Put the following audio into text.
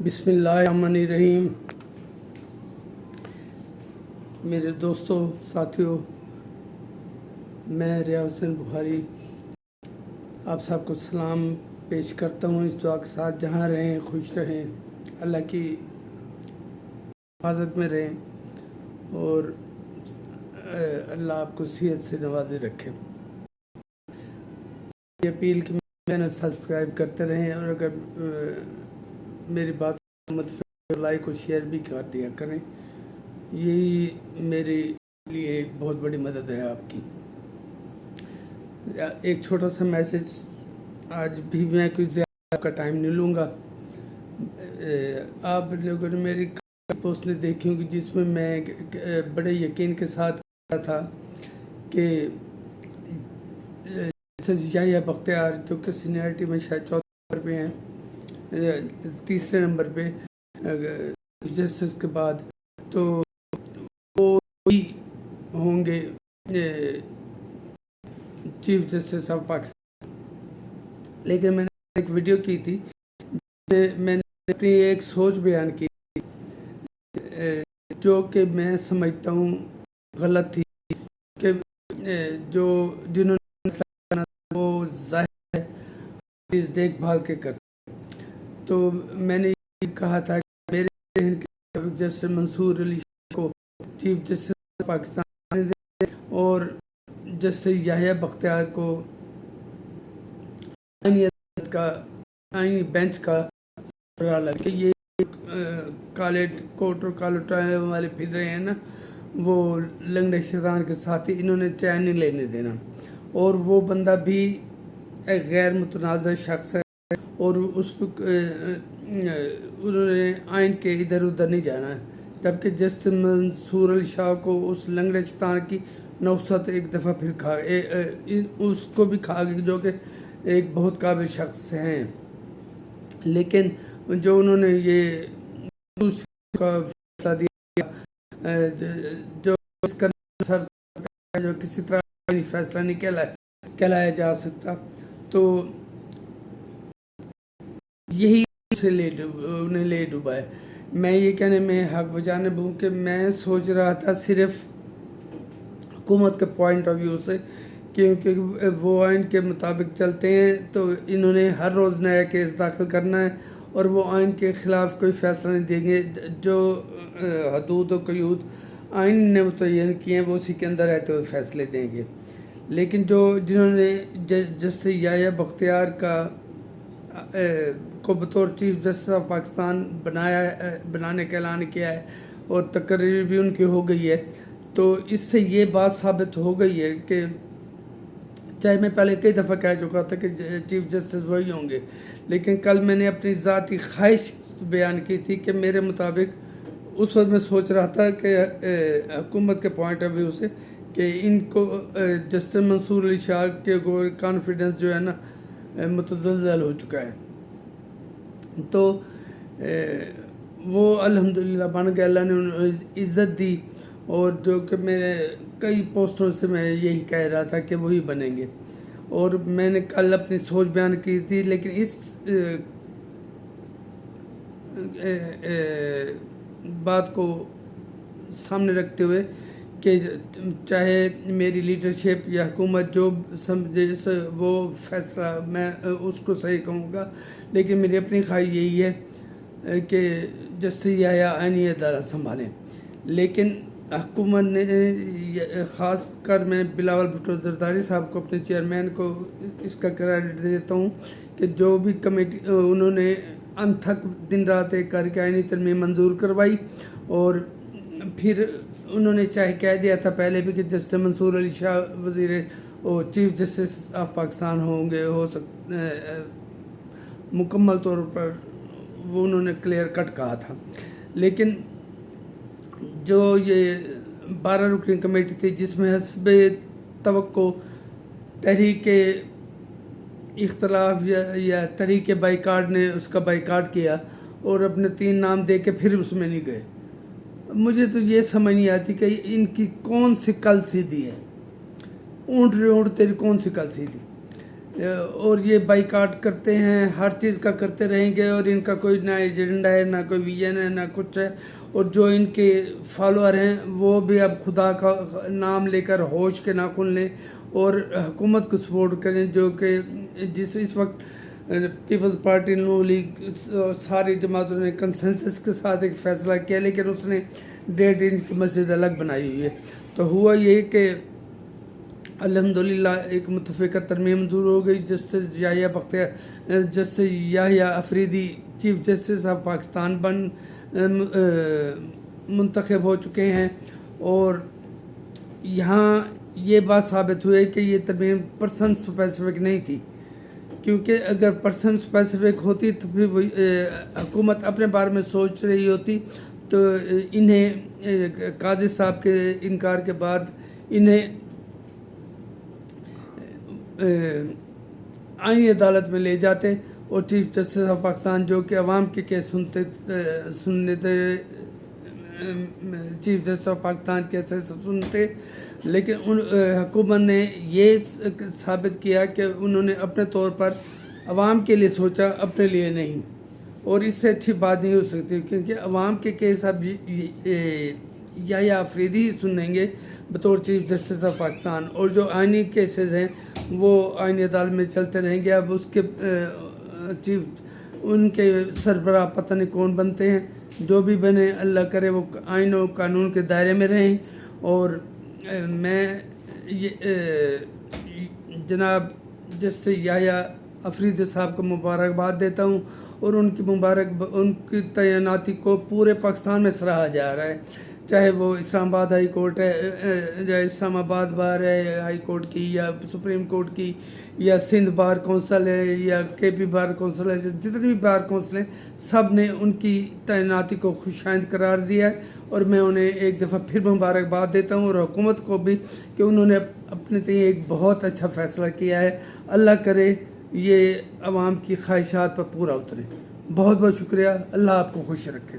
بسم اللہ الرحمن الرحیم۔ میرے دوستوں، ساتھیوں، میں ریاض حسین بخاری آپ سب کو سلام پیش کرتا ہوں اس دعا کے ساتھ، جہاں رہیں خوش رہیں، اللہ کی حفاظت میں رہیں اور اللہ آپ کو صحت سے نوازے رکھے۔ یہ اپیل کہ میں سبسکرائب کرتے رہیں، اور اگر میری بات لائک اور شیئر بھی کر دیا کریں، یہی میرے لیے ایک بہت بڑی مدد ہے آپ کی۔ ایک چھوٹا سا میسج، آج بھی میں کچھ زیادہ کا ٹائم نہیں لوں گا۔ آپ لوگوں نے میری پوسٹ نے دیکھی ہوگی جس میں میں بڑے یقین کے ساتھ کہا تھا کہ یحییٰ بختیار، جو کہ سینئرٹی میں شاید چوتھے نمبر پہ ہیں، تیسرے نمبر پہ جسٹس کے بعد، تو وہ ہی ہوں گے چیف جسٹس آف پاکستان۔ لیکن میں نے ایک ویڈیو کی تھی، میں نے اپنی ایک سوچ بیان کی جو کہ میں سمجھتا ہوں غلط تھی، کہ جنہوں نے وہ ظاہر ہے چیز دیکھ بھال کے کرتے۔ تو میں نے یہ کہا تھا کہ میرے ذہن کے جسٹس منصور علی شاہ کو چیف جسٹس پاکستان دے، اور جسٹس یحییٰ بختیار کو آئینی بینچ کا سربراہ، کہ یہ کالج کوٹ اور کالوٹائے والے پھر رہے ہیں نا، وہ لنگڑے شیطان کے ساتھ ہی، انہوں نے چین نہیں لینے دینا، اور وہ بندہ بھی ایک غیر متنازع شخص ہے، اور انہوں نے آئین کے ادھر ادھر نہیں جانا ہے۔ جبکہ جسٹس منصور علی شاہ کو اس لنگڑے شیطان کی نوست ایک دفعہ پھر اس کو بھی کھا گئی، جو کہ ایک بہت قابل شخص ہیں، لیکن جو انہوں نے یہ کا فیصلہ دیا، جو اس کا جو کسی طرح فیصلہ نہیں کہلایا جا سکتا، تو یہی انہیں لے ڈوبا ہے۔ میں یہ کہنے میں حق بجانب ہوں کہ میں سوچ رہا تھا صرف حکومت کے پوائنٹ آف ویو سے، کیونکہ وہ آئین کے مطابق چلتے ہیں، تو انہوں نے ہر روز نیا کیس داخل کرنا ہے، اور وہ آئین کے خلاف کوئی فیصلہ نہیں دیں گے۔ جو حدود و قیود آئین نے متعین کیے ہیں، وہ اسی کے اندر رہتے ہوئے فیصلے دیں گے۔ لیکن جنہوں نے جسٹس یحییٰ بختیار کو بطور چیف جسٹس آف پاکستان بنانے کا اعلان کیا ہے، اور تقرری بھی ان کی ہو گئی ہے، تو اس سے یہ بات ثابت ہو گئی ہے کہ چاہے میں پہلے کئی دفعہ کہہ چکا تھا کہ چیف جسٹس وہی ہوں گے، لیکن کل میں نے اپنی ذاتی خواہش بیان کی تھی کہ میرے مطابق اس وقت میں سوچ رہا تھا کہ حکومت کے پوائنٹ آف ویو سے کہ ان کو جسٹس منصور علی شاہ کے کانفیڈنس جو ہے نا متزلزل ہو چکا ہے، تو وہ الحمدللہ بن گئے، اللہ نے انہیں عزت دی، اور جو کہ میرے کئی پوسٹوں سے میں یہی کہہ رہا تھا کہ وہی بنیں گے، اور میں نے کل اپنی سوچ بیان کی تھی۔ لیکن اس بات کو سامنے رکھتے ہوئے کہ چاہے میری لیڈرشپ یا حکومت جو سمجھے وہ فیصلہ میں اس کو صحیح کہوں گا، لیکن میری اپنی خواہش یہی ہے کہ جسٹس یحییٰ آئینی ادارہ سنبھالیں۔ لیکن حکومت نے، خاص کر میں بلاول بھٹو زرداری صاحب کو، اپنے چیئرمین کو اس کا کریڈٹ دیتا ہوں کہ جو بھی کمیٹی انہوں نے انتھک دن رات ایک کر کے آئینی ترمیم منظور کروائی، اور پھر انہوں نے چاہے کہہ دیا تھا پہلے بھی کہ justice Mansoor Ali Shah chief justice of Pakistan ہوں گے، مکمل طور پر وہ انہوں نے کلیئر کٹ کہا تھا، لیکن جو یہ 12 رکنی کمیٹی تھی جس میں حسب توقع تحریک اختلاف یا تحریک بائیکاٹ نے اس کا بائیکاٹ کیا، اور اپنے 3 نام دے کے پھر اس میں نہیں گئے۔ مجھے تو یہ سمجھ نہیں آتی کہ ان کی کون سی کل سیدھی ہے، اونٹ تیری کون سی کل سیدھی۔ اور یہ بائیکاٹ کرتے ہیں، ہر چیز کا کرتے رہیں گے، اور ان کا کوئی نہ ایجنڈا ہے، نہ کوئی ویژن ہے، نہ کچھ ہے. اور جو ان کے فالوور ہیں وہ بھی اب خدا کا نام لے کر ہوش کے ناخن لیں اور حکومت کو سپورٹ کریں، جو کہ اس وقت پیپلز پارٹی، نون لیگ، ساری جماعتوں نے کنسنسس کے ساتھ ایک فیصلہ کیا، لیکن اس نے 1.5 انچ کی مسجد الگ بنائی ہوئی ہے. تو ہوا یہ کہ الحمدللہ ایک متفقہ ترمیم منظور ہو گئی، justice Yahya Afridi chief justice of Pakistan منتخب ہو چکے ہیں. اور یہاں یہ بات ثابت ہوئی کہ یہ ترمیم پرسن اسپیسیفک نہیں تھی، کیونکہ اگر پرسن اسپیسیفک ہوتی تو پھر حکومت اپنے بارے میں سوچ رہی ہوتی، تو انہیں قاضی صاحب کے انکار کے بعد انہیں آئینی عدالت میں لے جاتے، اور چیف جسٹس آف پاکستان جو کہ عوام کے کیس سننے تھے، چیف جسٹس آف پاکستان کیسے سنتے. لیکن حکومت نے یہ ثابت کیا کہ انہوں نے اپنے طور پر عوام کے لیے سوچا، اپنے لیے نہیں. اور اس سے اچھی بات نہیں ہو سکتی، کیونکہ عوام کے کیس اب یحییٰ افریدی سنیں گے بطور چیف جسٹس آف پاکستان، اور جو آئینی کیسز ہیں وہ آئینی عدالت میں چلتے رہیں گے. اب اس کے ان کے سربراہ پتہ نہیں کون بنتے ہیں، جو بھی بنے اللہ کرے وہ آئین و قانون کے دائرے میں رہیں. اور میں جناب جسٹس یحییٰ افریدی صاحب کو مبارکباد دیتا ہوں، اور ان کی تعیناتی کو پورے پاکستان میں سراہا جا رہا ہے، چاہے وہ اسلام آباد ہائی کورٹ ہے، یا اسلام آباد بار ہے ہائی کورٹ کی، یا سپریم کورٹ کی، یا سندھ بار کونسل ہے، یا کے پی بار کونسل ہے. جتنی بھی بار کونسل ہیں سب نے ان کی تعیناتی کو خوشائند قرار دیا ہے، اور میں انہیں ایک دفعہ پھر مبارکباد دیتا ہوں، اور حکومت کو بھی کہ انہوں نے اپنے تئیں ایک بہت اچھا فیصلہ کیا ہے. اللہ کرے یہ عوام کی خواہشات پر پورا اترے. بہت بہت شکریہ. اللہ آپ کو خوش رکھے.